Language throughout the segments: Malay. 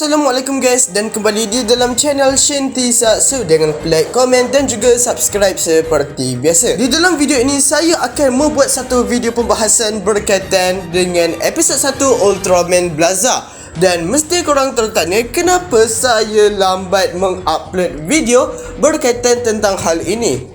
Assalamualaikum guys, dan kembali di dalam channel Shinty Satsu. Jangan lupa like, komen dan juga subscribe seperti biasa. Di dalam video ini saya akan membuat satu video pembahasan berkaitan dengan episod 1 Ultraman Blaza. Dan mesti korang tertanya kenapa saya lambat mengupload video berkaitan tentang hal ini.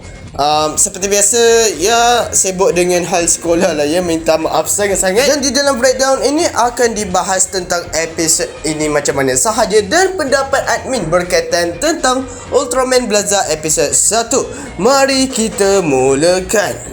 Seperti biasa, ya, sibuk dengan hal sekolah lah ya, minta maaf sangat-sangat. Dan di dalam breakdown ini akan dibahas tentang episod ini macam mana sahaja dan pendapat admin berkaitan tentang Ultraman Blaza episod 1. Mari kita mulakan.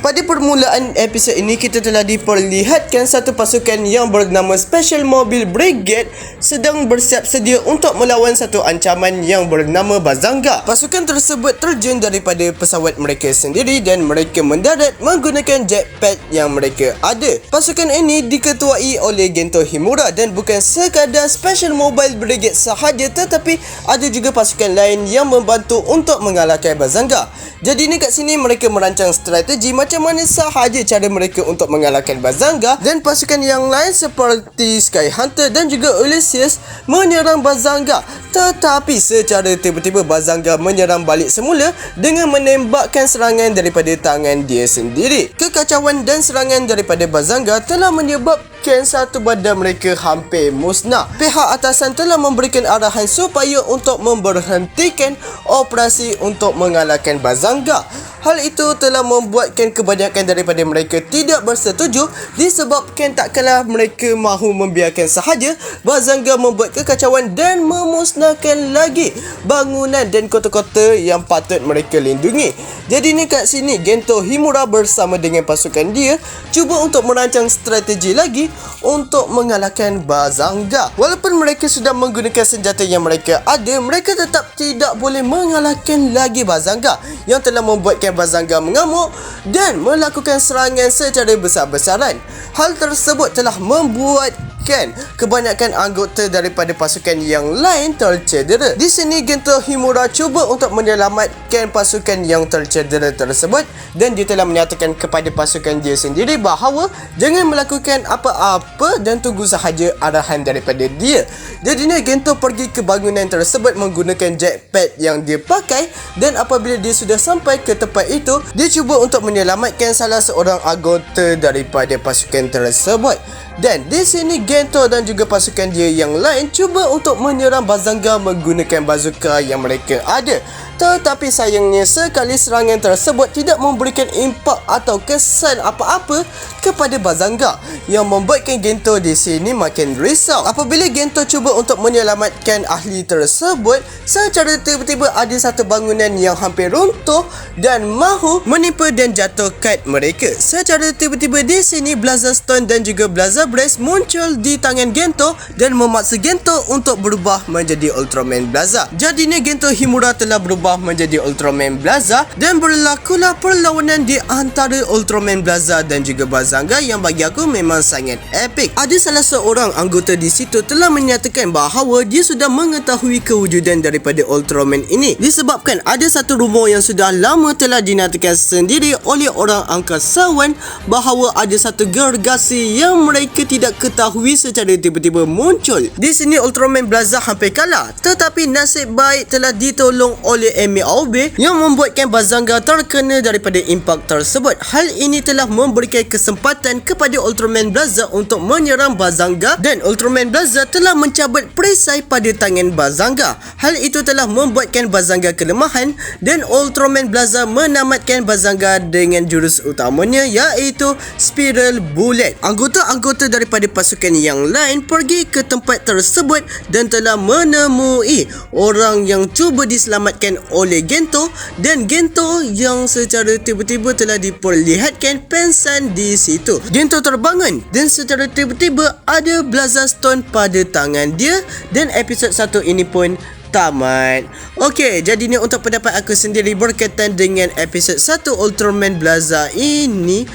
Pada permulaan episod ini, kita telah diperlihatkan satu pasukan yang bernama Special Mobile Brigade sedang bersiap sedia untuk melawan satu ancaman yang bernama Bazanga. Pasukan tersebut terjun daripada pesawat mereka sendiri dan mereka mendarat menggunakan jetpack yang mereka ada. Pasukan ini diketuai oleh Gento Himura dan bukan sekadar Special Mobile Brigade sahaja, tetapi ada juga pasukan lain yang membantu untuk mengalahkan Bazanga. Jadi ni kat sini mereka merancang strategi macam mana sahaja cara mereka untuk mengalahkan Bazanga, dan pasukan yang lain seperti Sky Hunter dan juga Ulysses menyerang Bazanga. Tetapi secara tiba-tiba Bazanga menyerang balik semula dengan menembakkan serangan daripada tangan dia sendiri. Kekacauan dan serangan daripada Bazanga telah menyebabkan satu badan mereka hampir musnah. Pihak atasan telah memberikan arahan supaya untuk memberhentikan operasi untuk mengalahkan Bazanga. Hal itu telah membuatkan kebanyakan daripada mereka tidak bersetuju, disebabkan tak kalah mereka mahu membiarkan sahaja Bazanga membuat kekacauan dan memusnahkan lagi bangunan dan kota-kota yang patut mereka lindungi. Jadi ni kat sini Gento Himura bersama dengan pasukan dia cuba untuk merancang strategi lagi untuk mengalahkan Bazanga. Walaupun mereka sudah menggunakan senjata yang mereka ada, mereka tetap tidak boleh mengalahkan lagi Bazanga yang telah membuatkan Bazanga mengamuk dan melakukan serangan secara besar-besaran. Hal tersebut telah membuatkan kebanyakan anggota daripada pasukan yang lain tercedera. Di sini Gento Himura cuba untuk menyelamatkan pasukan yang tercedera tersebut, dan dia telah menyatakan kepada pasukan dia sendiri bahawa jangan melakukan apa-apa dan tunggu sahaja arahan daripada dia. Jadinya Gento pergi ke bangunan tersebut menggunakan jetpack yang dia pakai, dan apabila dia sudah sampai ke tempat itu, dia cuba untuk menyelamatkan salah seorang anggota daripada pasukan tersebut. Dan di sini Gento dan juga pasukan dia yang lain cuba untuk menyerang Bazanga menggunakan bazooka yang mereka ada. Tetapi sayangnya sekali serangan tersebut tidak memberikan impak atau kesan apa-apa kepada Bazanga, yang membuatkan Gento di sini makin risau. Apabila Gento cuba untuk menyelamatkan ahli tersebut, secara tiba-tiba ada satu bangunan yang hampir runtuh dan mahu menimpa dan jatuhkan mereka. Secara tiba-tiba di sini Blaza Stone dan juga Blaza Brace muncul di tangan Gento dan memaksa Gento untuk berubah menjadi Ultraman Blaza. Jadinya Gento Himura telah berubah menjadi Ultraman Blaza dan berlakulah perlawanan di antara Ultraman Blaza dan juga Bazanga yang bagi aku memang sangat epic. Ada salah seorang anggota di situ telah menyatakan bahawa dia sudah mengetahui kewujudan daripada Ultraman ini disebabkan ada satu rumor yang sudah lama telah dinatakan sendiri oleh orang angkasawan bahawa ada satu gergasi yang mereka tidak ketahui secara tiba-tiba muncul. Di sini Ultraman Blaza hampir kalah, tetapi nasib baik telah ditolong oleh Emi Aobe yang membuatkan Bazanga terkena daripada impak tersebut. Hal ini telah memberikan kesempatan kepada Ultraman Blaza untuk menyerang Bazanga, dan Ultraman Blaza telah mencabut perisai pada tangan Bazanga. Hal itu telah membuatkan Bazanga kelemahan dan Ultraman Blaza menamatkan Bazanga dengan jurus utamanya iaitu Spiral Bullet. Anggota-anggota daripada pasukan yang lain pergi ke tempat tersebut dan telah menemui orang yang cuba diselamatkan oleh Gento, dan Gento yang secara tiba-tiba telah diperlihatkan pengsan di situ. Gento terbangun dan secara tiba-tiba ada Blaza Stone pada tangan dia, dan episod 1 ini pun tamat. Okey, jadi ni untuk pendapat aku sendiri berkaitan dengan episod 1 Ultraman Blaza ini.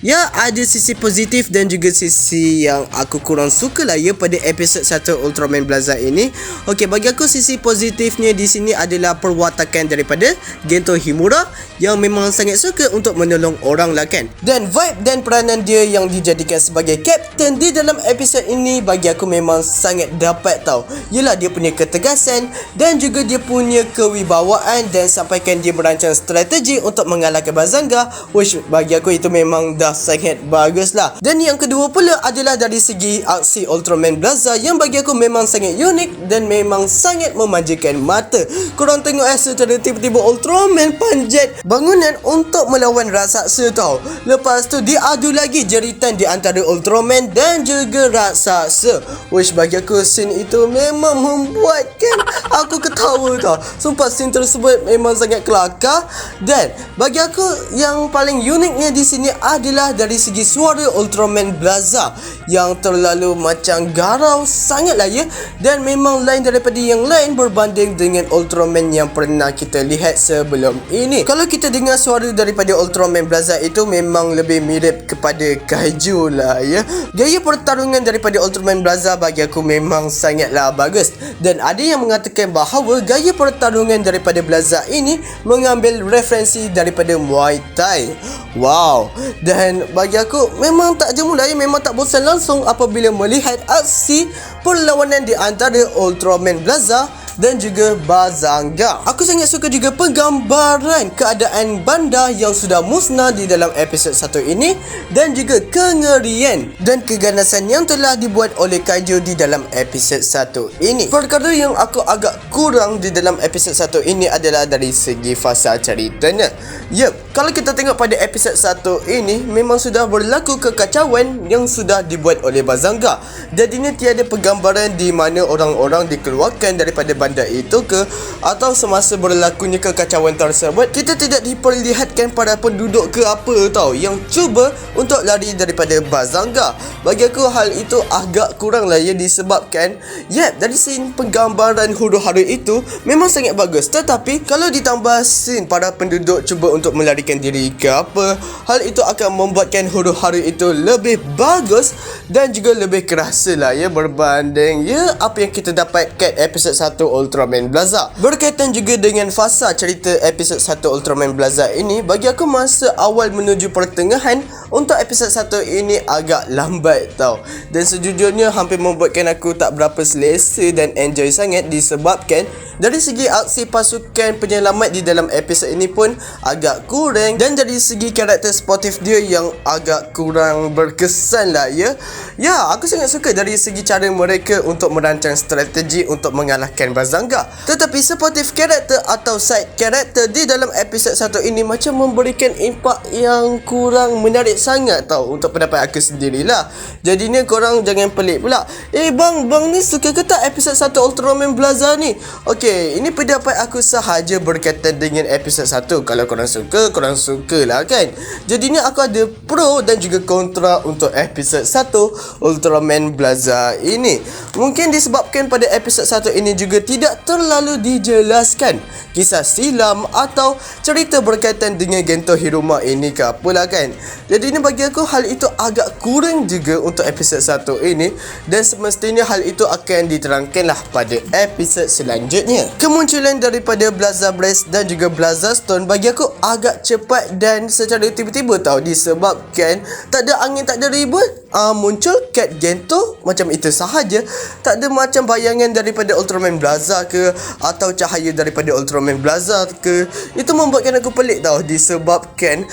Ya, ada sisi positif dan juga sisi yang aku kurang suka lah ya pada episod 1 Ultraman Blaza ini. Okey, bagi aku sisi positifnya di sini adalah perwatakan daripada Gento Himura yang memang sangat suka untuk menolong orang lah kan. Dan vibe dan peranan dia yang dijadikan sebagai kapten di dalam episod ini bagi aku memang sangat dapat tau. Yelah, dia punya ketegasan dan juga dia punya kewibawaan dan sampaikan dia merancang strategi untuk mengalahkan Bazanga, which bagi aku itu memang dah sangat bagus lah. Dan yang kedua pula adalah dari segi aksi Ultraman Blaza yang bagi aku memang sangat unik dan memang sangat memanjakan mata. Korang tengok secara tiba-tiba Ultraman panjat bangunan untuk melawan raksasa tau. Lepas tu diadu lagi jeritan di antara Ultraman dan juga raksasa, which bagi aku scene itu memang membuatkan aku ketawa tau. Sumpah scene tersebut memang sangat kelakar. Dan bagi aku yang paling uniknya di sini adalah dari segi suara Ultraman Blaza yang terlalu macam garau sangat lah ya, dan memang lain daripada yang lain berbanding dengan Ultraman yang pernah kita lihat sebelum ini. Kalau kita dengar suara daripada Ultraman Blaza itu memang lebih mirip kepada kaiju lah ya. Gaya pertarungan daripada Ultraman Blaza bagi aku memang sangatlah bagus, dan ada yang mengatakan bahawa gaya pertarungan daripada Blaza ini mengambil referensi daripada Muay Thai. Wow. Dan bagi aku memang tak jemu lah ya, memang tak bosan langsung apabila melihat aksi perlawanan di antara Ultraman Blaza dan juga Bazanga. Aku sangat suka juga penggambaran keadaan bandar yang sudah musnah di dalam episod 1 ini dan juga kengerian dan keganasan yang telah dibuat oleh kaiju di dalam episod 1 ini. Perkara yang aku agak kurang di dalam episod 1 ini adalah dari segi fasa ceritanya. Yep, kalau kita tengok pada episod 1 ini memang sudah berlaku kekacauan yang sudah dibuat oleh Bazanga. Jadinya tiada penggambaran di mana orang-orang dikeluarkan daripada bandar itu ke, atau semasa berlakunya kekacauan tersebut kita tidak diperlihatkan para penduduk ke apa tau yang cuba untuk lari daripada Bazanga. Bagi aku hal itu agak kurang lah ya, disebabkan dari scene penggambaran huru-hara itu memang sangat bagus, tetapi kalau ditambah scene para penduduk cuba untuk melarikan diri ke apa, hal itu akan membuatkan huru-hara itu lebih bagus dan juga lebih kerasa lah ya berbanding apa yang kita dapatkan episod 1 Ultraman Blaza. Berkaitan juga dengan fasa cerita episod 1 Ultraman Blaza ini, bagi aku masa awal menuju pertengahan untuk episod 1 ini agak lambat tau, dan sejujurnya hampir membuatkan aku tak berapa selesa dan enjoy sangat, disebabkan dari segi aksi pasukan penyelamat di dalam episod ini pun agak kurang, dan dari segi karakter sportif dia yang agak kurang berkesan lah ya. Aku sangat suka dari segi cara mereka untuk merancang strategi untuk mengalahkan Bazanga, tetapi sportif karakter atau side karakter di dalam episod 1 ini macam memberikan impak yang kurang menarik sangat tau untuk pendapat aku sendirilah. Jadinya korang jangan pelik pula, bang ni suka ke tak episod 1 Ultraman Blaza ni? Okey, ini pendapat aku sahaja berkaitan dengan episod 1. Kalau korang suka lah kan. Jadinya aku ada pro dan juga kontra untuk episod 1 Ultraman Blaza ini. Mungkin disebabkan pada episod 1 ini juga tidak terlalu dijelaskan kisah silam atau cerita berkaitan dengan Gento Hiruma ini ke apalah kan. Jadi bagi aku hal itu agak kurang juga untuk episod 1 ini, dan semestinya hal itu akan diterangkanlah pada episod selanjutnya. Kemunculan daripada Blaza Breast dan juga Blaza Stone bagi aku agak cepat dan secara tiba-tiba tau, disebabkan tak ada angin, tak ada ribut, muncul Cat Gento macam itu sahaja. Tak ada macam bayangan daripada Ultraman Blaza ke atau cahaya daripada Ultraman Blaza ke. Itu membuatkan aku pelik tau, disebabkan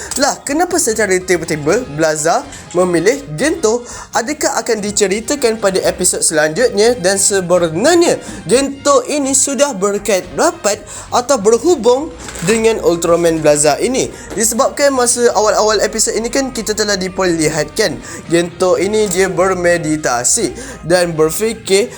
kenapa secara tiba-tiba Blaza memilih Gento. Adakah akan diceritakan pada episod selanjutnya, dan sebenarnya Gento ini sudah berkait rapat atau berhubung dengan Ultraman Blaza ini, disebabkan masa awal-awal episod ini kan kita telah diperlihatkan Gento ini dia bermeditasi dan berfikir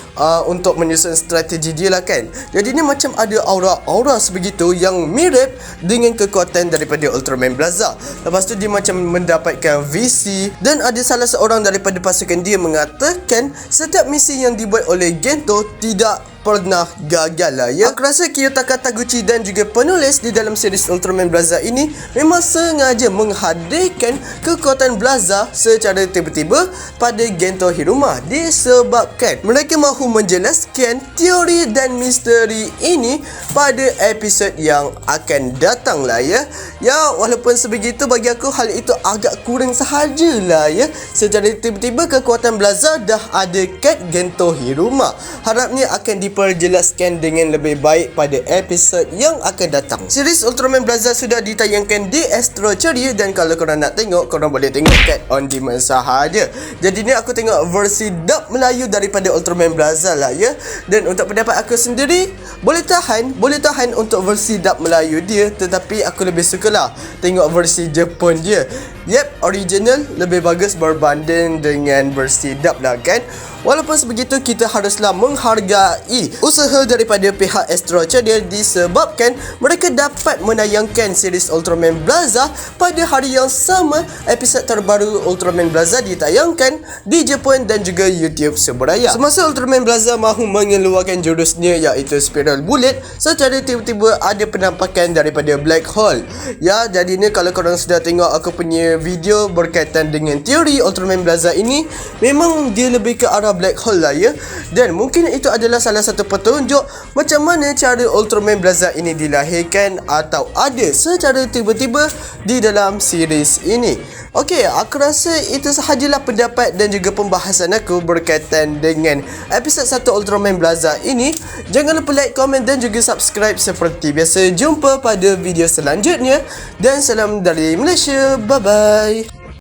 untuk menyusun strategi dia lah kan. Jadi ni macam ada aura-aura sebegitu yang mirip dengan kekuatan daripada Ultraman Blaza. Lepas tu dia macam mendapatkan visi, dan ada salah seorang daripada pasukan dia mengatakan setiap misi yang dibuat oleh Gento tidak pernah gagal lah ya. Aku rasa Kiyotaka Taguchi dan juga penulis di dalam series Ultraman Blaza ini memang sengaja menghadirkan kekuatan Blaza secara tiba-tiba pada Gento Hiruma disebabkan mereka mahu menjelaskan teori dan misteri ini pada episod yang akan datang lah ya. Ya, walaupun sebegitu bagi aku hal itu agak kurang sahajalah ya. Secara tiba-tiba kekuatan Blaza dah ada kat Gento Hiruma. Harapnya akan diperjelaskan dengan lebih baik pada episod yang akan datang. Series Ultraman Blaza sudah ditayangkan di Astro Ceria dan kalau korang nak tengok, korang boleh tengok kat on demand sahaja. Jadi ni aku tengok versi dub Melayu daripada Ultraman Blaza lah ya. Dan untuk pendapat aku sendiri, boleh tahan untuk versi dub Melayu dia, tetapi aku lebih sukalah tengok versi Jepun dia. Yep, original lebih bagus berbanding dengan versi dub lah kan. Walaupun sebegitu, kita haruslah menghargai usaha daripada pihak Astro Ceria disebabkan mereka dapat menayangkan series Ultraman Blaza pada hari yang sama episod terbaru Ultraman Blaza ditayangkan di Jepun dan juga YouTube seberaya. Semasa Ultraman Blaza mahu mengeluarkan jurusnya iaitu Spiral Bullet, secara tiba-tiba ada penampakan daripada Black Hole. Ya, jadi ni kalau korang sudah tengok aku punya video berkaitan dengan teori Ultraman Blaza ini, memang dia lebih ke arah Black Hole lah ya. Dan mungkin itu adalah salah satu petunjuk macam mana cara Ultraman Blaza ini dilahirkan atau ada secara tiba-tiba di dalam series ini. Okey, aku rasa itu sahajalah pendapat dan juga pembahasan aku berkaitan dengan episod 1 Ultraman Blaza ini. Jangan lupa like, komen dan juga subscribe seperti biasa. Jumpa pada video selanjutnya dan salam dari Malaysia. Bye bye.